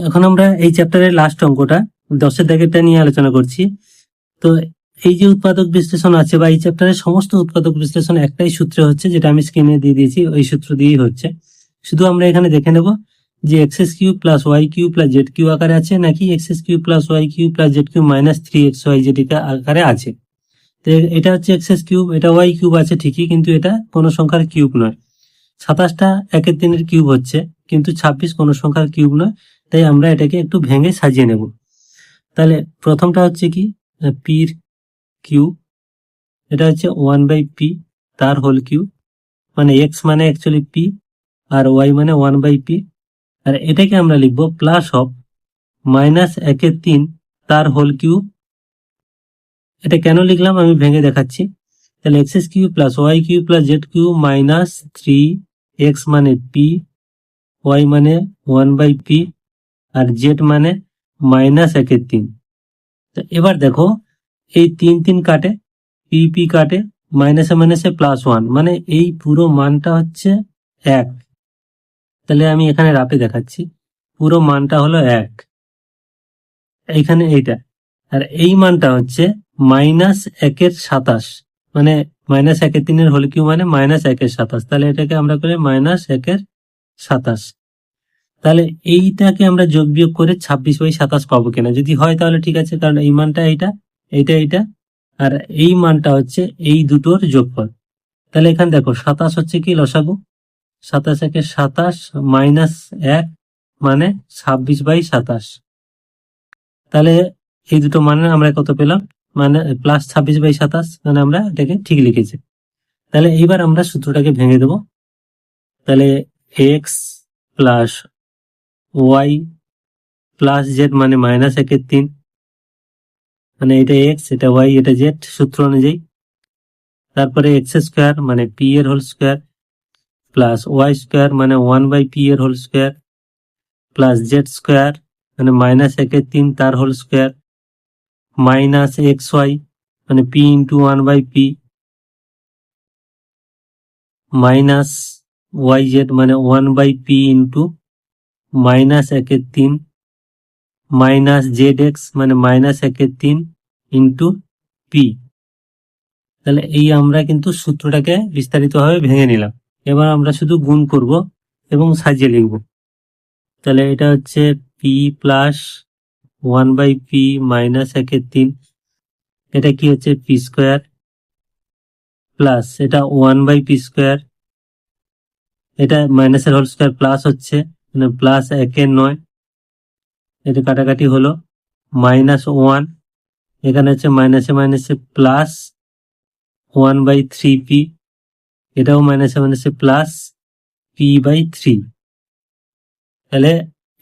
এখন আমরা এই চ্যাপ্টারের লাস্ট অঙ্কটা 10-এর দাগেরটা নিয়ে আলোচনা করছি। তো এই যে উৎপাদক বিশ্লেষণ আছে বা এই চ্যাপ্টারের সমস্ত উৎপাদক বিশ্লেষণ একটাই সূত্রে হচ্ছে, যেটা আমি স্ক্রিনে দিয়ে দিয়েছি, ওই সূত্র দিয়েই হচ্ছে। শুধু আমরা এখানে দেখে নেব যে x³ + y³ + z³ আকারে আছে নাকি x³ + y³ + z³ - 3xyz আকারে আছে। তো এটা হচ্ছে x³ এটা y³ আছে ঠিকই, কিন্তু এটা কোনো সংখ্যার কিউব নয়। 27টা 1-এর 3-এর কিউব হচ্ছে, কিন্তু 26 কোনো সংখ্যার কিউব নয়। তাই আমরা এটাকে একটু ভেঙে সাজিয়ে নেব। তাহলে প্রথমটা হচ্ছে কি, পির কিউব, এটা হচ্ছে 1/p তার হোল কিউব, মানে x মানে অ্যাকচুয়ালি p আর y মানে 1/p, আর এটাকে আমরা লিখবো প্লাস অফ -1/3 তার হোল কিউব। এটা কেন লিখলাম আমি ভেঙে দেখাচ্ছি। তাহলে x³ + y³ + z³ - 3x মানে p, y মানে 1/p আর z মানে -1/3। তো এবার দেখো এই 3 কাটে, p কাটে, মাইনাসে মাইনাসে +1, মানে এই পুরো মানটা হচ্ছে 1। তাহলে আমি এখানে রাপে দেখাচ্ছি, পুরো মানটা হলো 1 এইখানে এইটা, আর এই মানটা হচ্ছে -1/27, মানে -1/3 হোল কিউব মানে -1/27। তাহলে এটাকে আমরা করে -1/27। তাহলে এইটাকে আমরা যোগ বিয়োগ করে 26/27 পাবো কিনা, যদি হয় তাহলে ঠিক আছে, কারণ এই মানটা এইটা, এইটা আর এই মানটা হচ্ছে এই দুটোর যোগফল। তাহলে এখানে দেখো 27 হচ্ছে কি লসাগু, 27 -1 মানে 26/27। তাহলে এই দুটো মানে আমরা কত পেলাম, মানে +26/27, মানে আমরা এটাকে ঠিক লিখেছি। তাহলে এইবার আমরা সূত্রটাকে ভেঙে দেব। তাহলে x + y + z মানে -1/3, মানে এটা x এটা y এটা z সূত্র অনুযায়ী। তারপরে x² মানে p এর হোল স্কয়ার প্লাস y² মানে 1/p এর হোল স্কয়ার প্লাস z² মানে -1/3 তার হোল স্কয়ার মাইনাস xy মানে p × 1/p মাইনাস yz মানে 1/p × -1/3 মাইনাস zx মানে -1/3 × p। তাহলে এই আমরা কিন্তু সূত্রটাকে বিস্তারিতভাবে ভেঙে নিলাম। এবার আমরা শুধু গুণ করব এবং সাজিয়ে লিখব। তাহলে এটা হচ্ছে p + 1/p -1/3, এটা কি হচ্ছে p² প্লাস এটা 1/p², এটা মাইনাসের হোল স্কয়ার প্লাস হচ্ছে, মানে প্লাস 1/9, এটা কাটাকাটি হলো -1, এখানে হচ্ছে মাইনাসে মাইনাসে প্লাস 1/3p, এটাও মাইনাসে মাইনাসে প্লাস p/3। তাহলে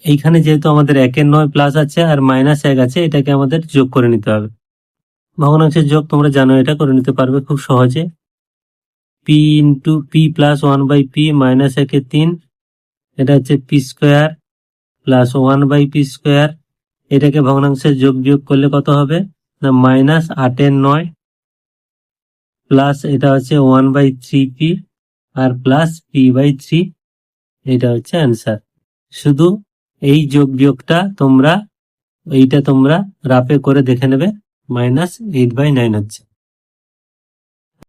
এইখানে যেহেতু আমাদের 1/9 প্লাস আছে আর -1 আছে, এটাকে আমাদের যোগ করে নিতে হবে। ভগ্নাংশের যোগ তোমরা জানো, এটা করে নিতে পারবে খুব সহজে। p × p + 1/p -1/3, এটা হচ্ছে p² প্লাস 1/p², এটাকে ভগ্নাংশের যোগ বিয়োগ করলে কত হবে না -8/9 প্লাস এটা হচ্ছে 1/3p আর প্লাস p/3, এটা হচ্ছে অ্যান্সার। শুধু এই যোগ বিয়োগটা তোমরা রাপে করে দেখে নেবে, -8/9 হচ্ছে।